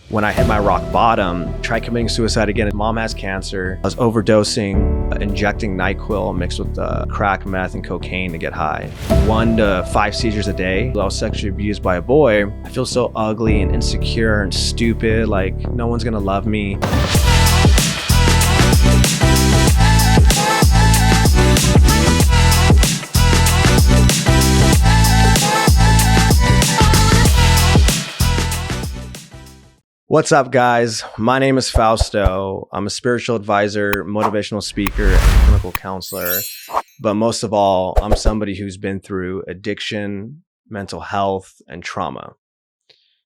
When I hit my rock bottom, tried committing suicide again. Mom has cancer. I was overdosing, injecting NyQuil mixed with crack, meth, and cocaine to get high. 1 to 5 seizures a day. I was sexually abused by a boy. I feel so ugly and insecure and stupid, like no one's gonna love me. What's up, guys? My name is Fausto. I'm a spiritual advisor, motivational speaker, and clinical counselor. But most of all, I'm somebody who's been through addiction, mental health, and trauma.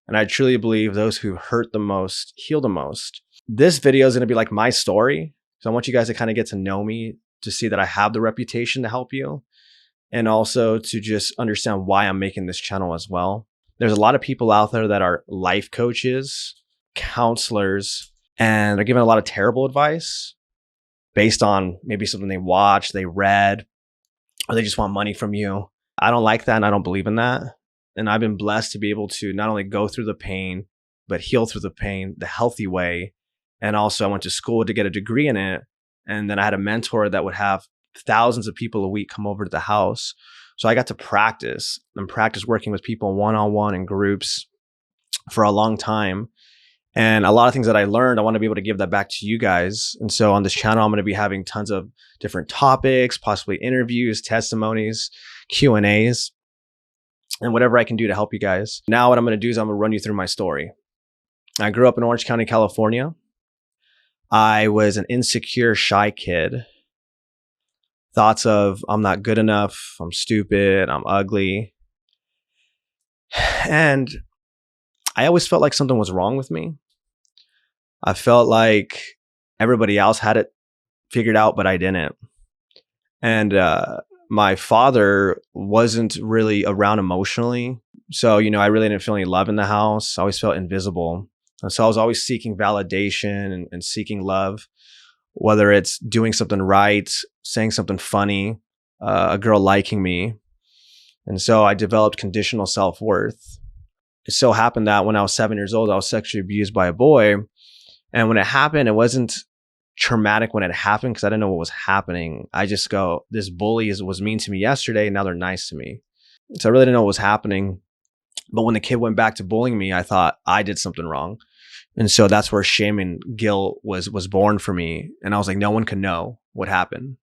And I truly believe those who hurt the most heal the most. This video is going to be like my story. So I want you guys to kind of get to know me, to see that I have the reputation to help you, and also to just understand why I'm making this channel as well. There's a lot of people out there that are life coaches, counselors, and they're giving a lot of terrible advice based on maybe something they watched, they read, or they just want money from you. I don't like that, and I don't believe in that. And I've been blessed to be able to not only go through the pain, but heal through the pain the healthy way. And also I went to school to get a degree in it. And then I had a mentor that would have thousands of people a week come over to the house. So I got to practice working with people one-on-one in groups for a long time. And a lot of things that I learned, I want to be able to give that back to you guys. And so on this channel, I'm going to be having tons of different topics, possibly interviews, testimonies, Q&As, and whatever I can do to help you guys. Now what I'm going to do is I'm going to run you through my story. I grew up in Orange County, California. I was an insecure, shy kid. Thoughts of I'm not good enough, I'm stupid, I'm ugly. And I always felt like something was wrong with me. I felt like everybody else had it figured out, but I didn't. And my father wasn't really around emotionally. So, I really didn't feel any love in the house. I always felt invisible. And so I was always seeking validation and seeking love, whether it's doing something right, saying something funny, a girl liking me. And so I developed conditional self-worth. It so happened that when I was 7 years old, I was sexually abused by a boy. And when it happened, it wasn't traumatic when it happened because I didn't know what was happening. I just go, this bully was mean to me yesterday, and now they're nice to me. So I really didn't know what was happening. But when the kid went back to bullying me, I thought I did something wrong. And so that's where shame and guilt was born for me. And I was like, no one can know what happened.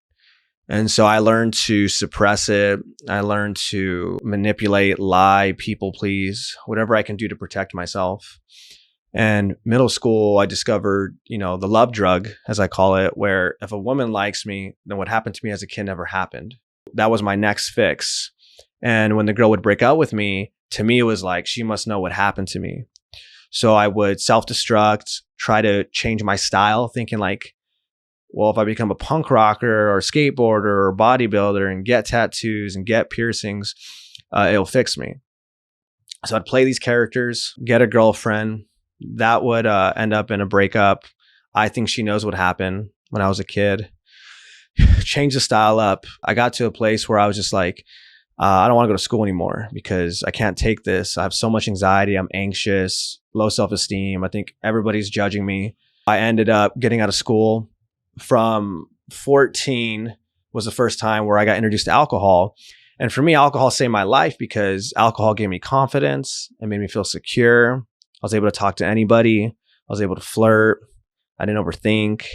And so I learned to suppress it. I learned to manipulate, lie, people please, whatever I can do to protect myself. And middle school, I discovered, the love drug, as I call it, where if a woman likes me, then what happened to me as a kid never happened. That was my next fix. And when the girl would break up with me, to me, it was like, she must know what happened to me. So I would self-destruct, try to change my style, thinking like, well, if I become a punk rocker or a skateboarder or a bodybuilder and get tattoos and get piercings, it'll fix me. So I'd play these characters, get a girlfriend. That would end up in a breakup. I think she knows what happened when I was a kid. Change the style up. I got to a place where I was just like, I don't want to go to school anymore because I can't take this. I have so much anxiety. I'm anxious, low self-esteem. I think everybody's judging me. I ended up getting out of school. From 14 was the first time where I got introduced to alcohol. And for me, alcohol saved my life because alcohol gave me confidence. It made me feel secure. I was able to talk to anybody. I was able to flirt. I didn't overthink.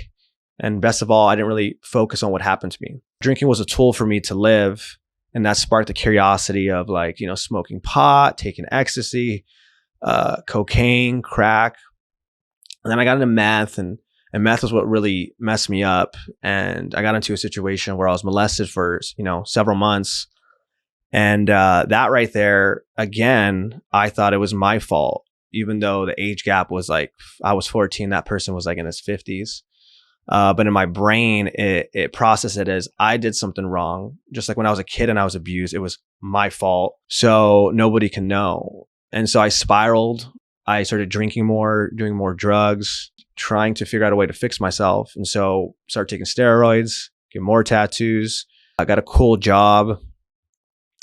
And best of all, I didn't really focus on what happened to me. Drinking was a tool for me to live. And that sparked the curiosity of smoking pot, taking ecstasy, cocaine, crack. And then I got into meth, and meth was what really messed me up. And I got into a situation where I was molested for, several months. And that right there, again, I thought it was my fault, even though the age gap was like, I was 14, that person was like in his 50s. But in my brain, it processed it as I did something wrong. Just like when I was a kid and I was abused, it was my fault. So nobody can know. And so I spiraled. I started drinking more, doing more drugs, trying to figure out a way to fix myself. And so started taking steroids, get more tattoos. I got a cool job,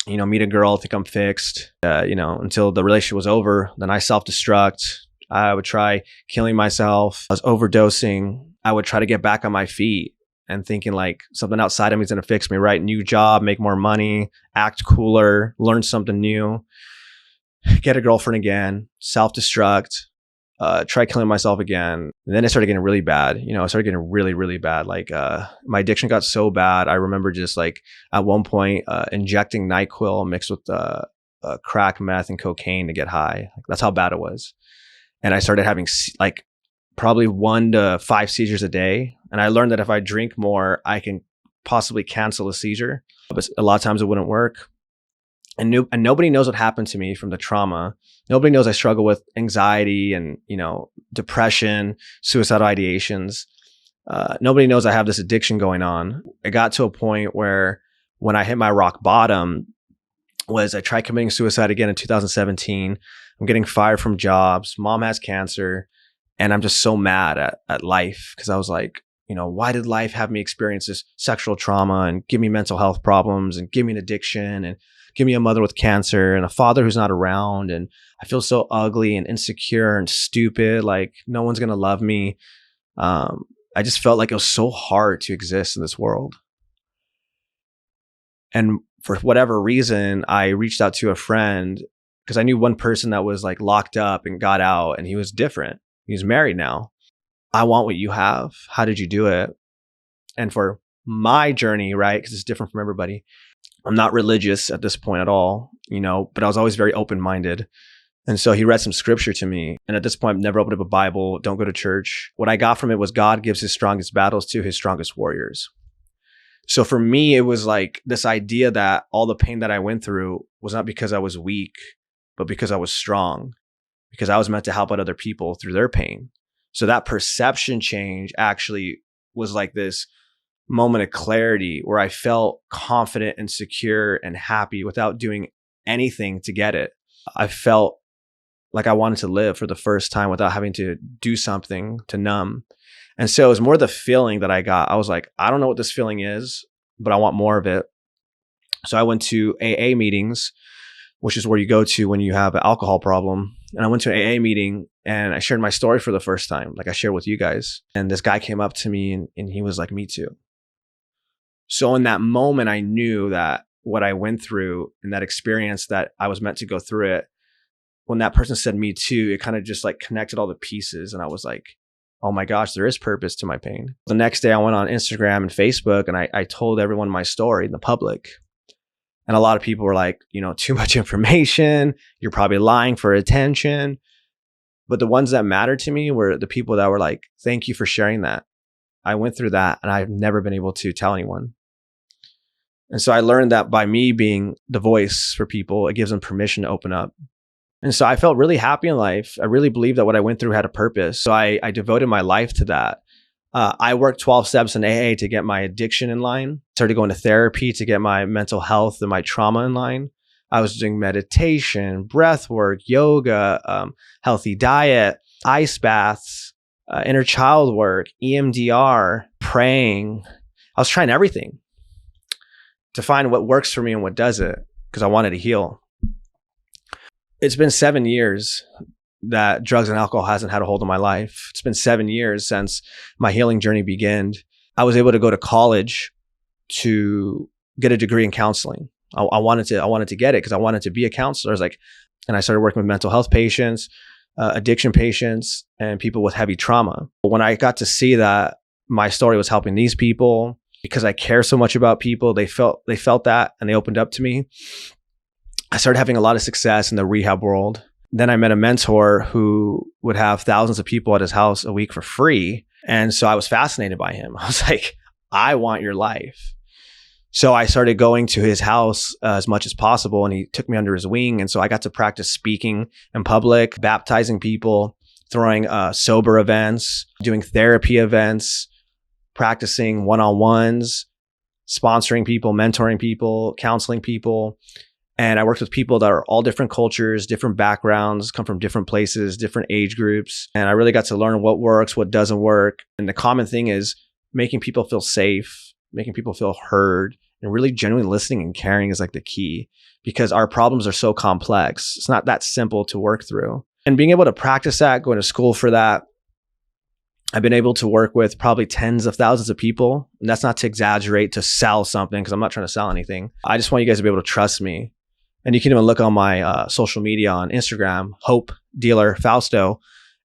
meet a girl, think I'm fixed, until the relationship was over. Then I self-destruct, I would try killing myself. I was overdosing. I would try to get back on my feet and thinking like something outside of me is going to fix me, right? New job, make more money, act cooler, learn something new, get a girlfriend again, self-destruct, try killing myself again. And then it started getting really bad. I started getting really, really bad. Like my addiction got so bad. I remember just like at one point injecting NyQuil mixed with crack, meth, and cocaine to get high. Like, that's how bad it was. And I started having like probably 1 to 5 seizures a day. And I learned that if I drink more, I can possibly cancel a seizure. But a lot of times it wouldn't work. And nobody knows what happened to me from the trauma. Nobody knows I struggle with anxiety and, depression, suicidal ideations. Nobody knows I have this addiction going on. It got to a point where when I hit my rock bottom was I tried committing suicide again in 2017. I'm getting fired from jobs. Mom has cancer. And I'm just so mad at life because I was like, why did life have me experience this sexual trauma and give me mental health problems and give me an addiction and give me a mother with cancer and a father who's not around? And I feel so ugly and insecure and stupid. Like no one's going to love me. I just felt like it was so hard to exist in this world. And for whatever reason, I reached out to a friend because I knew one person that was like locked up and got out and he was different. He's married now. I want what you have. How did you do it? And for my journey, right, because it's different from everybody, I'm not religious at this point at all, but I was always very open-minded. And so he read some scripture to me. And at this point, I've never opened up a Bible, don't go to church. What I got from it was God gives his strongest battles to his strongest warriors. So for me, it was like this idea that all the pain that I went through was not because I was weak, but because I was strong, because I was meant to help out other people through their pain. So that perception change actually was like this moment of clarity where I felt confident and secure and happy without doing anything to get it. I felt like I wanted to live for the first time without having to do something to numb. And so it was more the feeling that I got. I was like, I don't know what this feeling is, but I want more of it. So I went to AA meetings, which is where you go to when you have an alcohol problem. And I went to an AA meeting and I shared my story for the first time, like I shared with you guys. And this guy came up to me and he was like, me too. So in that moment, I knew that what I went through and that experience that I was meant to go through it, when that person said me too, it kind of just like connected all the pieces. And I was like, oh my gosh, there is purpose to my pain. The next day I went on Instagram and Facebook and I told everyone my story in the public. And a lot of people were like, too much information. You're probably lying for attention. But the ones that mattered to me were the people that were like, thank you for sharing that. I went through that and I've never been able to tell anyone. And so I learned that by me being the voice for people, it gives them permission to open up. And so I felt really happy in life. I really believed that what I went through had a purpose. So I devoted my life to that. I worked 12 steps in AA to get my addiction in line. Started going to therapy to get my mental health and my trauma in line. I was doing meditation, breath work, yoga, healthy diet, ice baths, inner child work, EMDR, praying. I was trying everything to find what works for me and what doesn't, because I wanted to heal. It's been 7 years that drugs and alcohol hasn't had a hold of my life. It's been 7 years since my healing journey began. I was able to go to college to get a degree in counseling. I wanted to get it because I wanted to be a counselor. And I started working with mental health patients, addiction patients, and people with heavy trauma. When I got to see that my story was helping these people, because I care so much about people, they felt that and they opened up to me. I started having a lot of success in the rehab world. Then I met a mentor who would have thousands of people at his house a week for free. And so I was fascinated by him. I was like, I want your life. So I started going to his house as much as possible, and he took me under his wing. And so I got to practice speaking in public, baptizing people, throwing sober events, doing therapy events, practicing one-on-ones, sponsoring people, mentoring people, counseling people. And I worked with people that are all different cultures, different backgrounds, come from different places, different age groups. And I really got to learn what works, what doesn't work. And the common thing is making people feel safe, making people feel heard, and really genuinely listening and caring is like the key, because our problems are so complex. It's not that simple to work through. And being able to practice that, going to school for that, I've been able to work with probably tens of thousands of people. And that's not to exaggerate, to sell something, because I'm not trying to sell anything. I just want you guys to be able to trust me. And you can even look on my social media on Instagram, Hope Dealer Fausto.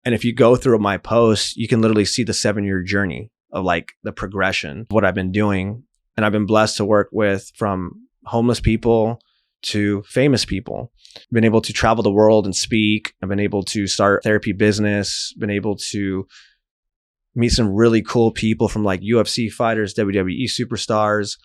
And if you go through my posts, you can literally see the 7-year journey of like the progression of what I've been doing. And I've been blessed to work with from homeless people to famous people. I've been able to travel the world and speak. I've been able to start therapy business, been able to meet some really cool people from like UFC fighters, WWE superstars,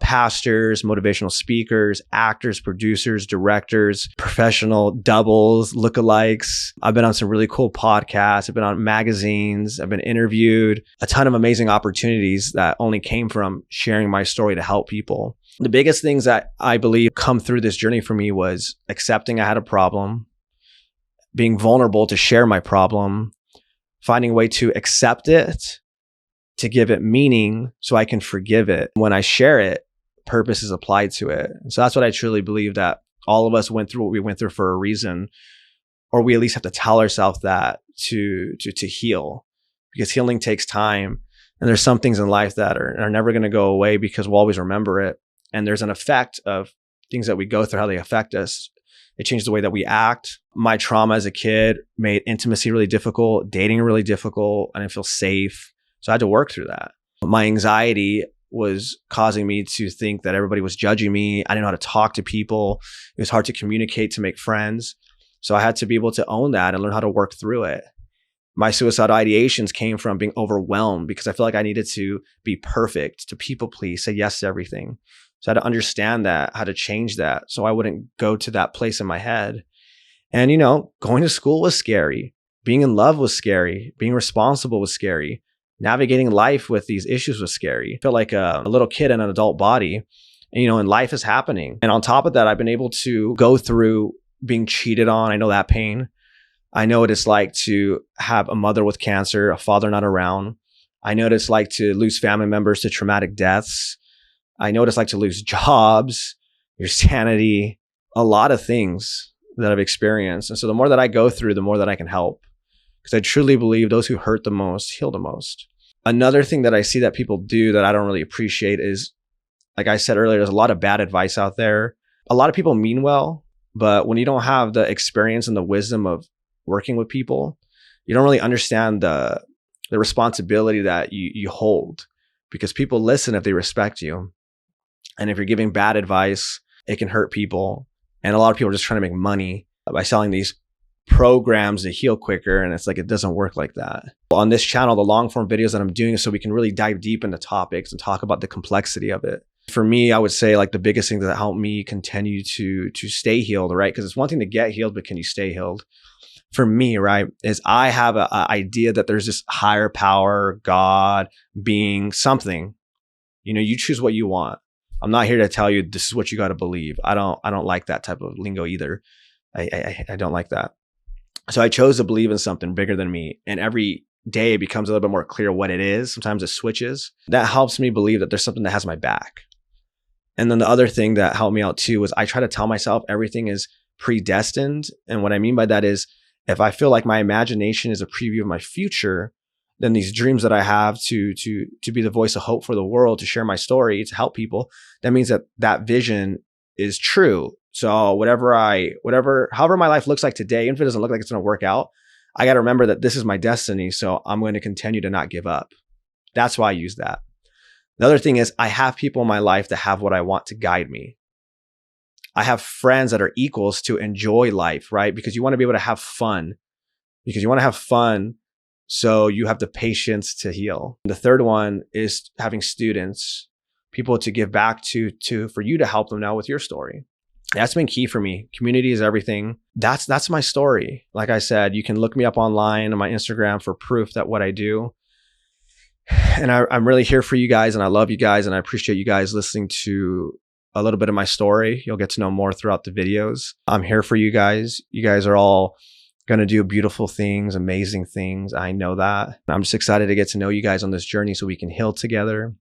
pastors, motivational speakers, actors, producers, directors, professional doubles, lookalikes. I've been on some really cool podcasts. I've been on magazines. I've been interviewed. A ton of amazing opportunities that only came from sharing my story to help people. The biggest things that I believe come through this journey for me was accepting I had a problem, being vulnerable to share my problem, finding a way to accept it, to give it meaning so I can forgive it. When I share it, purpose is applied to it. So that's what I truly believe, that all of us went through what we went through for a reason, or we at least have to tell ourselves that to heal, because healing takes time. And there's some things in life that are never going to go away because we'll always remember it. And there's an effect of things that we go through, how they affect us. It changed the way that we act. My trauma as a kid made intimacy really difficult, dating really difficult. I didn't feel safe. So I had to work through that. My anxiety was causing me to think that everybody was judging me. I didn't know how to talk to people. It was hard to communicate, to make friends. So I had to be able to own that and learn how to work through it. My suicidal ideations came from being overwhelmed because I felt like I needed to be perfect, to people please, say yes to everything. So I had to understand that, how to change that so I wouldn't go to that place in my head. And, going to school was scary. Being in love was scary. Being responsible was scary. Navigating life with these issues was scary. I felt like a little kid in an adult body, and life is happening. And on top of that, I've been able to go through being cheated on. I know that pain. I know what it's like to have a mother with cancer, a father not around. I know what it's like to lose family members to traumatic deaths. I know what it's like to lose jobs, your sanity, a lot of things that I've experienced. And so the more that I go through, the more that I can help, because I truly believe those who hurt the most heal the most. Another thing that I see that people do that I don't really appreciate is, like I said earlier, there's a lot of bad advice out there. A lot of people mean well, but when you don't have the experience and the wisdom of working with people, you don't really understand the responsibility that you hold, because people listen if they respect you. And if you're giving bad advice, it can hurt people. And a lot of people are just trying to make money by selling these programs to heal quicker. And it's like, it doesn't work like that. On this channel, the long form videos that I'm doing is so we can really dive deep into topics and talk about the complexity of it. For me, I would say like the biggest thing that helped me continue to stay healed, right? Because it's one thing to get healed, but can you stay healed? For me, right, is I have an idea that there's this higher power, God, being, something. You choose what you want. I'm not here to tell you this is what you got to believe. I don't like that type of lingo either. I don't like that. So I chose to believe in something bigger than me. And every day it becomes a little bit more clear what it is. Sometimes it switches. That helps me believe that there's something that has my back. And then the other thing that helped me out too was I try to tell myself everything is predestined. And what I mean by that is, if I feel like my imagination is a preview of my future, then these dreams that I have to be the voice of hope for the world, to share my story, to help people, that means that vision is true. So however my life looks like today, even if it doesn't look like it's going to work out, I got to remember that this is my destiny. So I'm going to continue to not give up. That's why I use that. The other thing is I have people in my life that have what I want to guide me. I have friends that are equals to enjoy life, right? Because you want to be able to have fun. So you have the patience to heal. The third one is having students, people to give back to for you to help them now with your story. That's been key for me. Community is everything. That's my story. Like I said, you can look me up online on my Instagram for proof that what I do. And I'm really here for you guys, and I love you guys, and I appreciate you guys listening to a little bit of my story. You'll get to know more throughout the videos. I'm here for you guys. You guys are all going to do beautiful things, amazing things. I know that. I'm just excited to get to know you guys on this journey so we can heal together,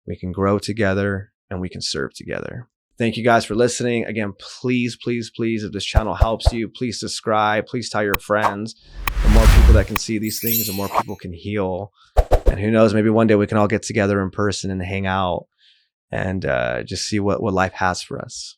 we can grow together, and we can serve together. Thank you guys for listening. Again, please, please, please, if this channel helps you, please subscribe. Please tell your friends. The more people that can see these things, the more people can heal. And who knows, maybe one day we can all get together in person and hang out and just see what life has for us.